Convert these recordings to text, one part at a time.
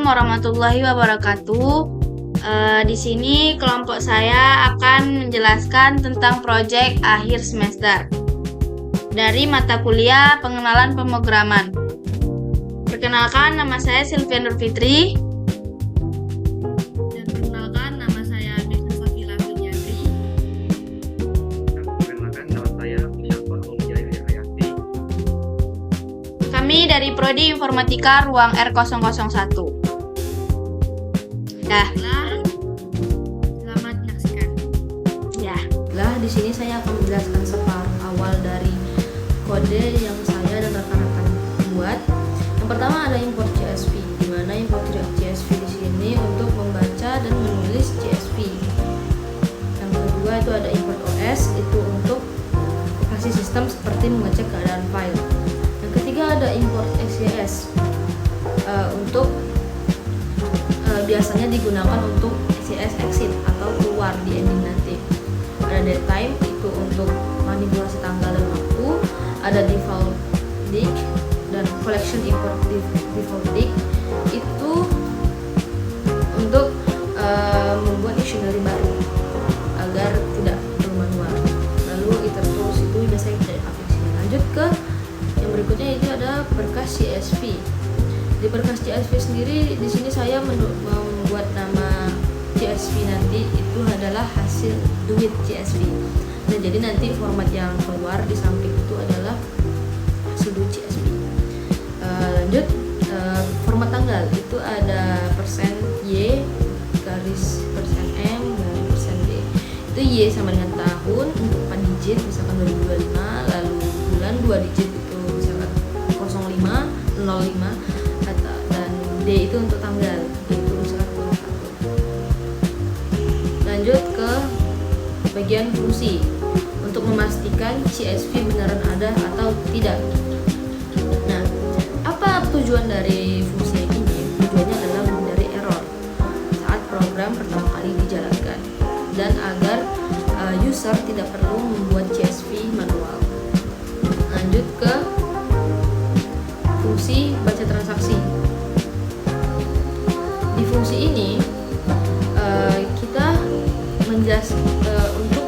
warahmatullahi wabarakatuh. Di sini kelompok saya akan menjelaskan tentang proyek akhir semester dari mata kuliah pengenalan pemrograman. Perkenalkan, nama saya Sylvia Nur Fitri. Dan perkenalkan, nama saya Deka Safila Filyatri. Perkenalkan, nama saya Mulyafah Umjaya Hayati. Kami dari Prodi Informatika Ruang R001. Selamat menyaksikan. Di sini saya akan menjelaskan separuh awal dari kode yang saya dan rekan-rekan buat. Yang pertama ada import CSV, di mana import CSV di sini untuk membaca dan menulis CSV. Yang kedua itu ada import OS, itu untuk operasi sistem seperti mengecek keadaan file. Yang ketiga ada import XJS, untuk biasanya digunakan untuk XJS exit atau keluar di ending nanti. Ada datetime, itu untuk manipulasi tanggal dan waktu. Ada default dict dan collection import default dict, itu untuk membuat dictionary baru agar tidak perlu manual. Lalu iter tools itu biasanya tidak dipakai di sini. Lanjut ke yang berikutnya, itu ada berkas CSV. Di berkas CSV sendiri, di sini saya membuat nama CSV nanti itu adalah hasil duit CSV. Nah, jadi nanti format yang keluar di samping itu adalah hasil duit CSV. Lanjut, format tanggal itu ada %Y garis %M dan %D. Itu Y sama dengan tahun untuk 4 digit misalkan 2025, lalu bulan 2 digit itu misalkan 05, 05, dan D itu untuk tanggal, itu misalkan 21. Lanjut ke bagian fungsi untuk memastikan CSV beneran ada atau tidak. Nah, apa tujuan dari fungsi ini? Tujuannya adalah menghindari error saat program pertama kali dijalankan dan agar user tidak perlu membuat CSV manual. Lanjut ke fungsi baca transaksi. Di fungsi ini kita untuk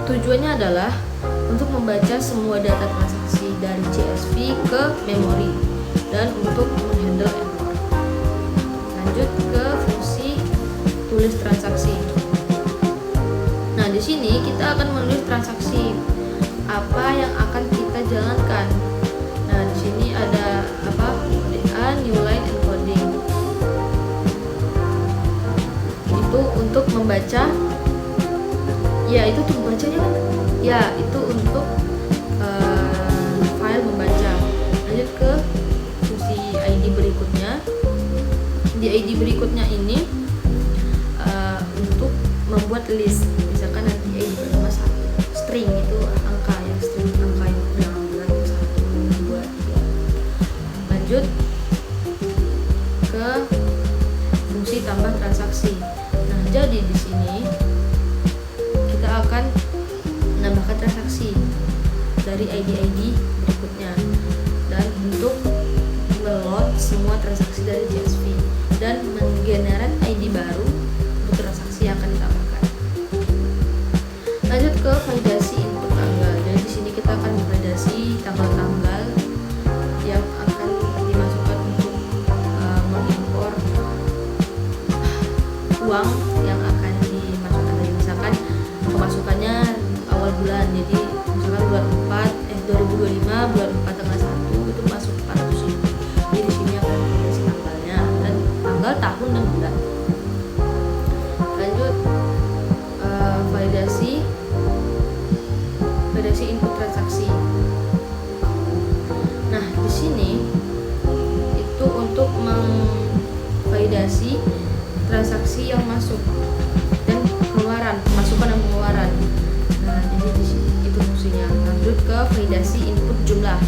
tujuannya adalah untuk membaca semua data transaksi dari CSV ke memori dan untuk menghandle error. Lanjut ke fungsi tulis transaksi. Nah, di sini kita akan menulis transaksi apa yang akan kita jalankan. Nah, di sini ada kode A, new line encoding. Itu untuk membaca. Ya, itu untuk membacanya kan? Ya, itu untuk file membaca. Lanjut ke fungsi ID berikutnya. Di ID berikutnya ini untuk membuat list. Misalkan nanti ID bernama 1, string itu angka yang berangkat 1, 2, 3. Lanjut ke fungsi tambah transaksi. Nah, jadi di sini kita akan menambahkan transaksi dari ID berikutnya dan untuk meload semua transaksi dari CSV dan menggenerate ID baru untuk transaksi yang akan ditambahkan. Lanjut ke validasi input tanggal. Jadi di sini kita akan validasi tanggal-tanggal yang akan dimasukkan untuk mengimpor uang yang akan dimasukkan. Misalkan pemasukannya awal bulan, jadi misalkan bulan 2025 bulan 4 tanggal 1 itu masuk 400.000. Jadi di sini akan validasi tanggalnya dan tanggal, tahun, dan bulan. Lanjut validasi input transaksi. Nah, di sini itu untuk memvalidasi transaksi yang masuk dan pengeluaran, masukan dan pengeluaran. Nah, jadi di sini itu fungsinya. Lanjut ke validasi input jumlah.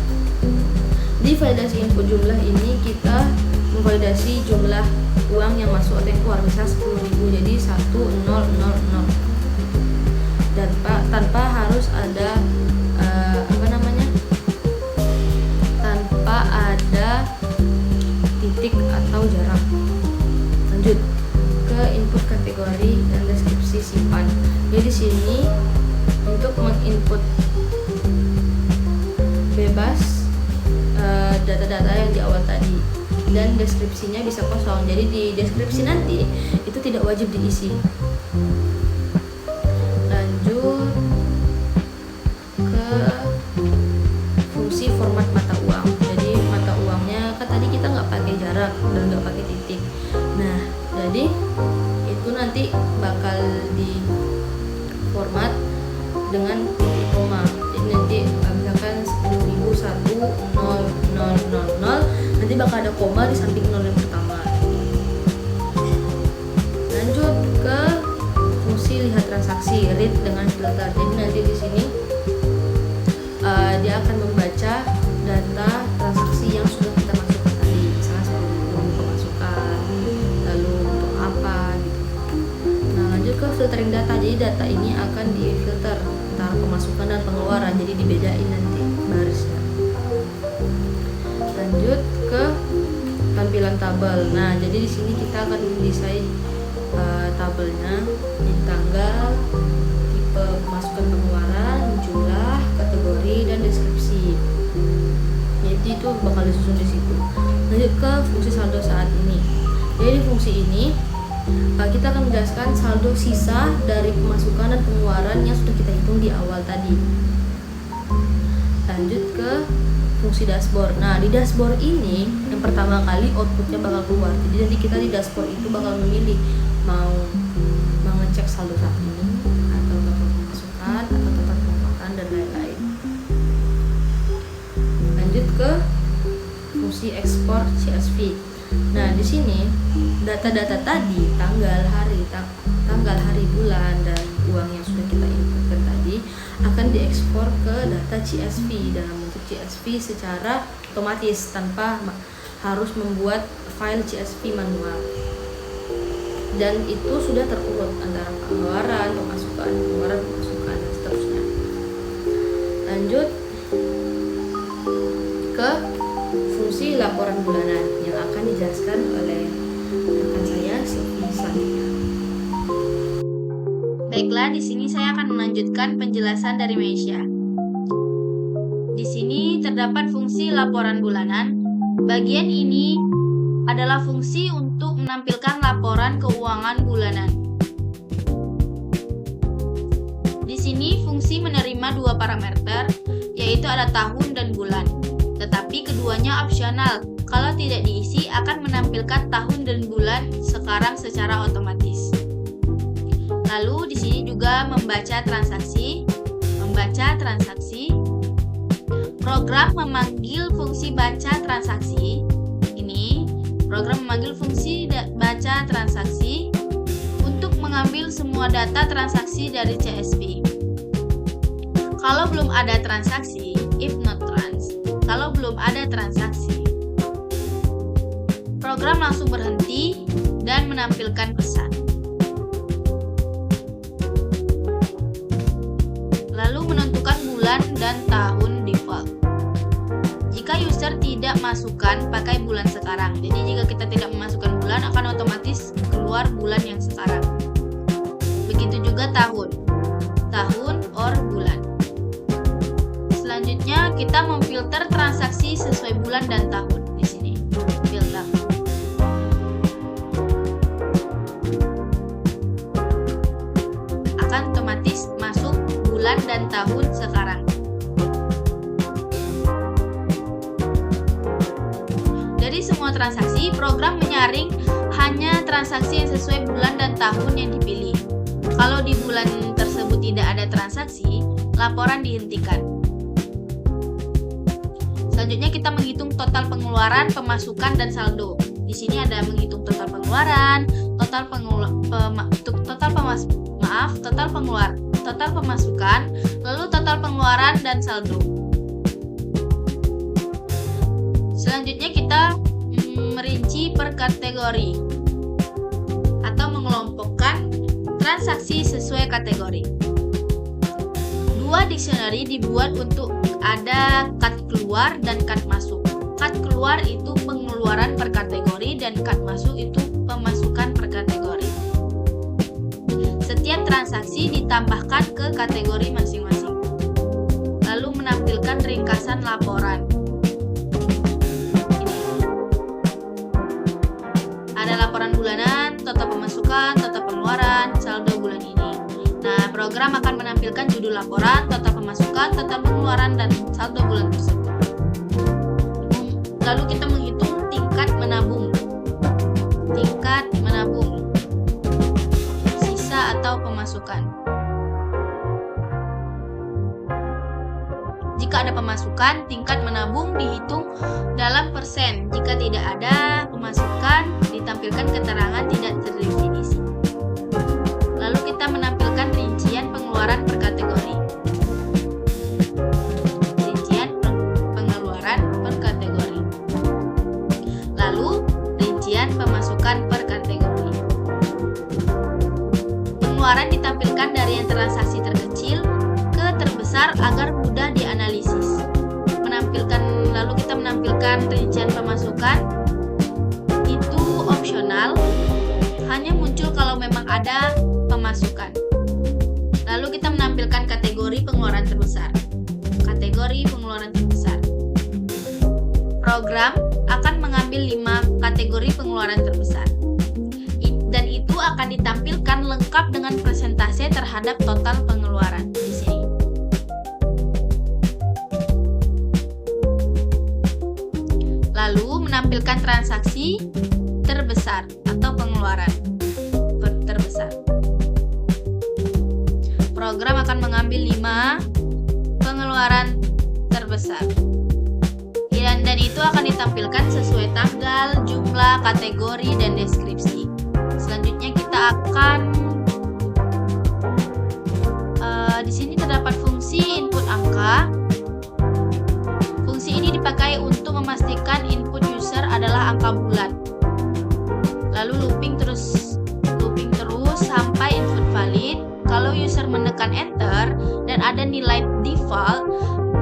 Di validasi input jumlah ini kita memvalidasi jumlah uang yang masuk atau yang keluar, misal 10.000, jadi 1000 dan tanpa harus ada ada titik atau jarak. Lanjut ke input kategori dan deskripsi simpan. Jadi di sini untuk menginput bebas data-data yang di awal tadi, dan deskripsinya bisa kosong. Jadi di deskripsi nanti itu tidak wajib diisi. Lanjut ke fungsi format mata uang. Jadi mata uangnya kan tadi kita nggak pakai jarak dan nggak pakai titik. Nah, jadi itu nanti bakal di format dengan titik koma. Jadi nanti misalkan 10.001.000, nanti bakal ada koma di samping 0 yang pertama. Lanjut ke fungsi lihat transaksi, read dengan filter. Jadi nanti di sini dia akan membaca data transaksi yang sudah kita masukkan tadi, misalnya seperti untuk pemasukan, lalu untuk apa gitu. Nah, lanjut ke filtering data. Jadi data ini akan difilter antara pemasukan dan pengeluaran, jadi dibedain nanti barisnya. Lanjut ke tampilan tabel. Nah, jadi di sini kita akan mendesain tabelnya di tanggal, tipe pemasukan pengeluaran, jumlah, kategori, dan deskripsi. Jadi itu bakal disusun di situ. Lanjut ke fungsi saldo saat ini. Jadi di fungsi ini kita akan menjelaskan saldo sisa dari pemasukan dan pengeluaran yang sudah kita hitung di awal tadi. Lanjut ke fungsi dashboard. Nah, di dashboard ini yang pertama kali outputnya bakal keluar. Jadi nanti kita di dashboard itu bakal memilih mau ngecek saldo saat ini, atau total pemasukan, atau total pengeluaran, dan lain-lain. Lanjut ke fungsi ekspor CSV. Nah, di sini data-data tadi, tanggal, hari, bulan, dan uang yang sudah kita inputkan tadi akan diekspor ke data CSV dalam bentuk CSV secara otomatis tanpa harus membuat file CSV manual. Dan itu sudah terurut antara pengeluaran, pemasukan, dan seterusnya. Lanjut ke fungsi laporan bulanan yang akan dijelaskan oleh rekan saya Silvi selanjutnya. Baiklah, di sini saya akan melanjutkan penjelasan dari Meisya. Di sini terdapat fungsi laporan bulanan. Bagian ini adalah fungsi untuk menampilkan laporan keuangan bulanan. Di sini fungsi menerima dua parameter, yaitu ada tahun dan bulan. Tetapi keduanya opsional. Kalau tidak diisi akan menampilkan tahun dan bulan sekarang secara otomatis. Lalu di sini juga membaca transaksi. Program memanggil fungsi baca transaksi. Ini program memanggil fungsi baca transaksi untuk mengambil semua data transaksi dari CSV. Kalau belum ada transaksi, if not trans. Kalau belum ada transaksi, program langsung berhenti dan menampilkan pesan. Lalu menentukan bulan dan tahun default. Jika user tidak masukkan pakai bulan sekarang, jadi jika kita tidak memasukkan bulan akan otomatis keluar bulan yang sekarang. Begitu juga tahun or bulan. Selanjutnya kita memfilter transaksi sesuai bulan dan tahun. Di sini filter. Akan otomatis masuk bulan dan tahun sekarang. Dari semua transaksi, program menyaring hanya transaksi yang sesuai bulan dan tahun yang dipilih. Kalau di bulan tersebut tidak ada transaksi, laporan dihentikan. Selanjutnya kita menghitung total pengeluaran, pemasukan, dan saldo. Di sini ada menghitung total pengeluaran, total pemasukan, lalu total pengeluaran dan saldo. Selanjutnya kita merinci per kategori atau mengelompokkan transaksi sesuai kategori. Dua dictionary dibuat untuk ada cut keluar dan cut masuk. Cut keluar keluar itu pengeluaran per kategori dan cut masuk itu pemasukan per kategori. Setiap transaksi ditambahkan ke kategori masing-masing. Lalu menampilkan ringkasan laporan. Ini. Ada laporan bulanan, total pemasukan, total pengeluaran, saldo bulan ini. Nah, program akan menampilkan judul laporan, total pemasukan, total pengeluaran, dan saldo bulan tersebut. Lalu kita menghitung tingkat menabung. Tingkat menabung. Sisa atau pemasukan. Jika ada pemasukan, tingkat menabung dihitung dalam persen. Jika tidak ada pemasukan, ditampilkan keterangan tidak terrinci di sini. Lalu kita menampilkan rincian pengeluaran per kategori. Rincian pengeluaran per kategori. Lalu rincian pemasukan per kategori. Pengeluaran ditampilkan dari yang transaksi terkecil ke terbesar agar mudah dianalisis. Lalu kita menampilkan rincian pemasukan. Itu opsional, hanya muncul kalau memang ada pemasukan. Lalu kita menampilkan kategori pengeluaran terbesar. Kategori pengeluaran terbesar. Program akan mengambil 5 kategori pengeluaran terbesar. Dan itu akan ditampilkan lengkap dengan persentase terhadap total pengeluaran di sini. Lalu menampilkan transaksi terbesar atau pengeluaran terbesar. Program akan mengambil 5 pengeluaran terbesar. Dan itu akan ditampilkan sesuai tanggal, jumlah, kategori, dan deskripsi. Selanjutnya kita akan di sini terdapat fungsi input angka. Fungsi ini dipakai untuk memastikan input user adalah angka bulat. Lalu looping terus sampai input valid. Kalau user menekan enter dan ada nilai default,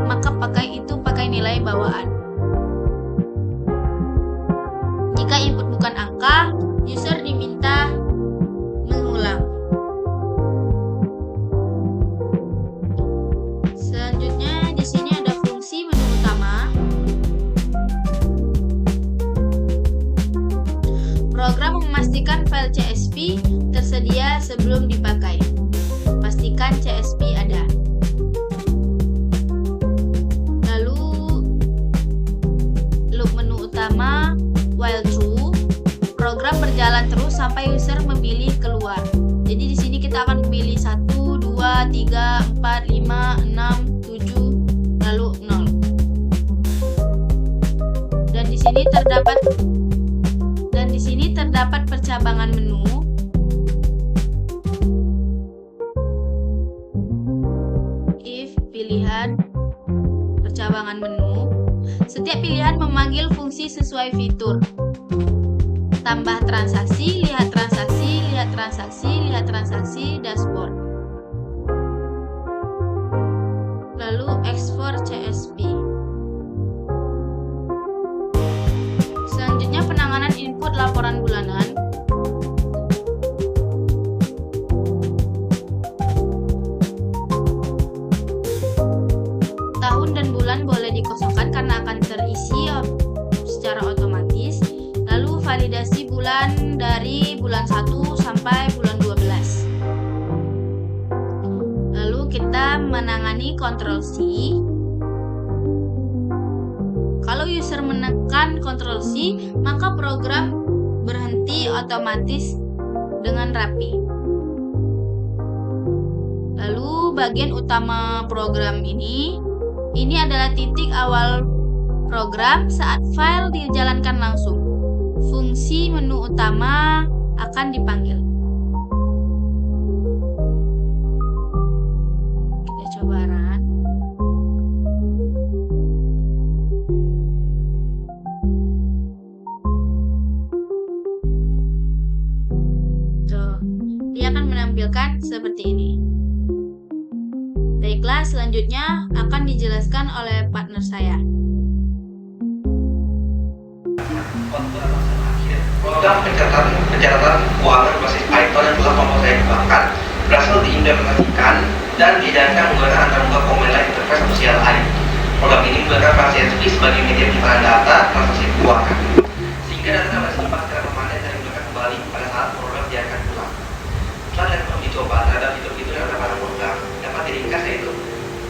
maka pakai nilai bawaan. Jika input bukan angka, user diminta mengulang. Selanjutnya di sini ada fungsi menu utama. Program memastikan file CSV tersedia sebelum dipakai. Pastikan CSV ada. Lalu loop menu utama while true. Program berjalan terus sampai user memilih keluar. Jadi di sini kita akan memilih 1, 2, 3, 4, 5, 6, 7, lalu 0. Dan di sini terdapat percabangan menu. If pilihan percabangan menu. Setiap pilihan memanggil fungsi sesuai fitur. Tambah transaksi, lihat transaksi, lihat transaksi, lihat transaksi, dashboard. Lalu ekspor CSV. Selanjutnya penanganan input laporan bulanan. Tahun dan bulan boleh dikosongkan karena akan terisi secara otomatis. Lalu validasi bulan dari bulan 1 sampai bulan 12. Lalu kita menangani Ctrl C. Kalau user menekan Ctrl C, maka program berhenti otomatis dengan rapi. Lalu bagian utama program ini adalah titik awal program saat file dijalankan langsung. Fungsi menu utama akan dipanggil. Kita coba run. Tuh, dia akan menampilkan seperti ini. Baiklah, selanjutnya akan dijelaskan oleh partner saya. program pencatatan keuangan berbasis Python yang telah kelompok saya kembangkan berhasil diimplementasikan dan dijalankan menggunakan antarmuka Command Line Interface atau CLI. Program ini menggunakan file CSV sebagai media penyimpanan data transaksi keuangan, sehingga data dapat disimpan secara permanen dan digunakan kembali pada saat program diakan pulang. Setelah dilakukan uji coba terhadap fitur-fitur yang ada pada program, dapat diringkas yaitu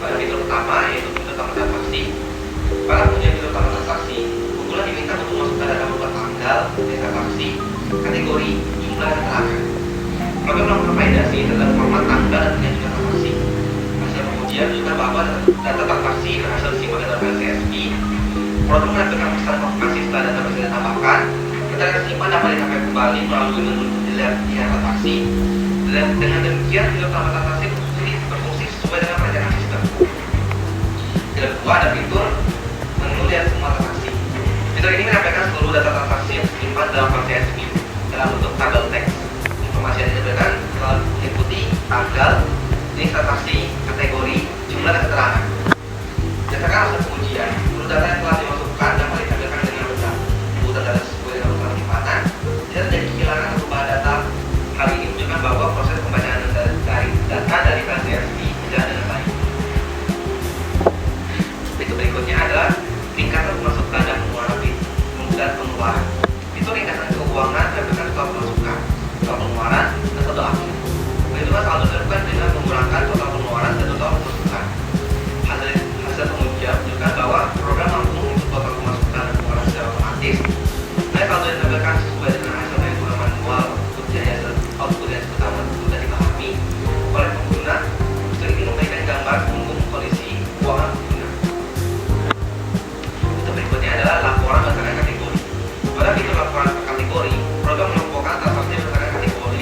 pada fitur pertama yaitu fitur tambah transaksi. Pada pengujian fitur tambah transaksi, keunggulan diminta untuk masukkan data berupa tanggal, transaksi, kategori, jumlah, dan keterangan. Program melakukan validasi tentang format tanggal dan penyajian transaksi. Hasil pengujian menunjukkan bahwa data transaksi berhasil disimpan dalam file CSV. Program menampilkan pesan konfirmasi setelah data berhasil ditambahkan. Data yang disimpan dapat dicapai kembali melalui menu dilihat transaksi. Dan dengan demikian fitur tambah transaksi berfungsi sesuai dengan perencanaan sistem. Yang kedua ada fitur menu lihat semua transaksi. Fitur ini menampilkan seluruh data transaksi yang disimpan dalam file CSV dalam bentuk tabel teks. Informasi yang diberikan telah meliputi tanggal, jenis transaksi, kategori, jumlah, dan keterangan. Berdasarkan hasil pengujian, seluruh data yang telah dimasukkan dapat ditampilkan dengan benar. Urutan data sesuai dengan urutan penyimpanan, tidak terjadi kehilangan atau perubahan data. Hal ini menunjukkan bahwa proses pembacaan dari data dari file CSV berjalan dengan baik. Fitur berikutnya adalah ringkasan pemasukan dan pengeluaran dan pengeluaran. Fitur ringkasan keuangan berdasarkan total pemasukan, total pengeluaran, dan total aktif. Perhitungan saldo dilakukan dengan menggunakan total pengeluaran dan total pemasukan. Hasil pengujian menunjukkan bahwa program mampu menghitung total pemasukan dan pengeluaran secara otomatis. Nilai saldo yang ditampilkan sesuai dengan hasil perhitungan manual output yang pertama sudah dipahami oleh pengguna. Fitur ini memberikan gambar umum kondisi keuangan pengguna. Fitur berikutnya adalah laporan berdasarkan kategori. Pada fitur laporan kategori, program melaporkan transaksi berdasarkan kategori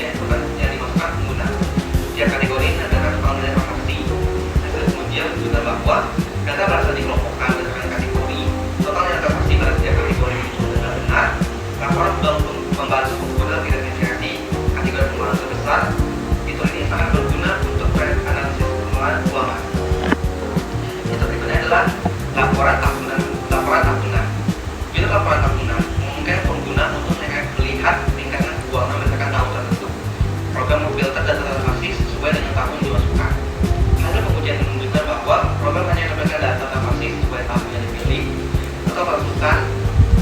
yang dimasukkan pengguna. Setiap kategori menampilkan total nilai transaksi. Hasil pengujian menunjukkan bahwa data berhasil dikelompokkan berdasarkan kategori. Total nilai transaksi pada setiap kategori muncul dengan benar. Laporan membantu pengguna identifikasi kategori pengeluaran terbesar. Fitur ini sangat berguna untuk analisis pengeluaran keuangan. Fitur berikutnya adalah laporan tahunan. Fitur laporan tahunan memungkinkan pengguna untuk melihat tingkatan keuangan berdasarkan tahun tertentu. Program memfilter data transaksi sesuai dengan tahun yang dimasukkan. Hasil pengujian menunjukkan bahwa program hanya menampilkan data transaksi sesuai tahun yang dipilih. Total pemasukan,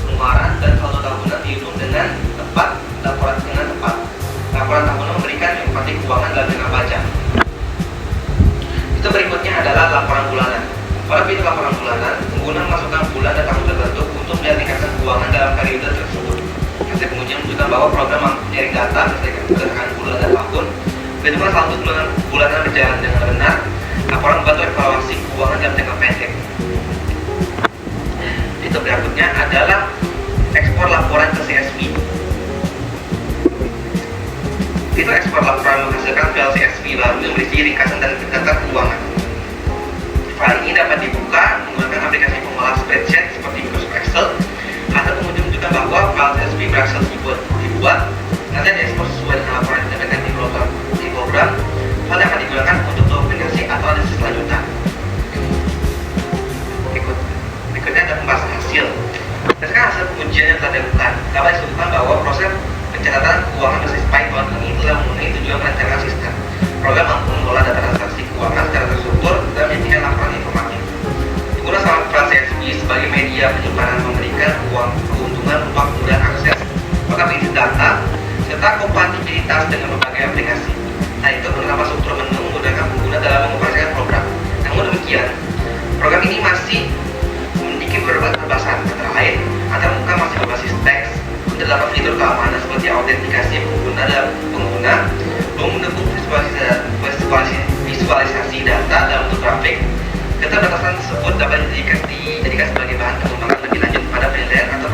pengeluaran, dan saldo tahunan dihitung dengan tepat. Laporan tahunan memberikan informasi keuangan dalam jangka panjang. Itu berikutnya adalah laporan bulanan. Pada fitur laporan bulanan, pengguna memasukkan bulan dan tahun tertentu untuk melihat tingkatan keuangan dalam periode tersebut. Hasil pengujian menunjukkan bahwa program mampu menyaring data berdasarkan bulan dan tahun. Perhitungan saldo bulanan berjalan dengan benar. Laporan membantu evaluasi keuangan dalam jangka pendek. Fitur berikutnya adalah ekspor laporan ke CSV. Fitur ekspor laporan menghasilkan file CSV lalu yang berisi ringkasan dan data keuangan. File ini dapat dibuka menggunakan aplikasi pengolah spreadsheet seperti Microsoft Excel. Hasil pengujian menunjukkan bahwa file CSV berhasil dibuat nanti diekspor sesuai dengan laporan yang didapatkan di program. File dapat digunakan untuk dokumentasi atau analisis lanjutan. Berikutnya ada pembahasan hasil. Berdasarkan hasil pengujian yang telah dilakukan, dapat disebutkan bahwa proses pencatatan keuangan berbasis Python ini telah memenuhi tujuan perencanaan sistem. Program mampu mengelola data transaksi keuangan secara terstruktur dan menyajikan laporan informatif. Penggunaan file CSV sebagai media penyimpanan memberikan keuntungan berupa kemudahan akses, portabilitas data, serta kompatibilitas dengan berbagai aplikasi. Nah, itu beberapa struktur menu memudahkan pengguna dalam mengoperasikan program. Namun demikian, program ini masih memiliki beberapa keterbatasan, antara lain antarmuka masih berbasis teks. Terdapat fitur keamanan seperti autentikasi pengguna belum mendukung visualisasi data dalam bentuk grafik. Keterbatasan tersebut dapat dijadikan sebagai bahan pengembangan lebih lanjut pada penilaian atau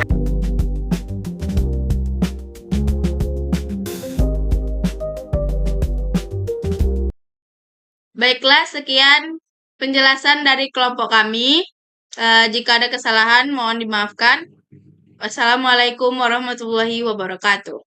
Baiklah, sekian penjelasan dari kelompok kami. Jika ada kesalahan, mohon dimaafkan. Wassalamualaikum warahmatullahi wabarakatuh.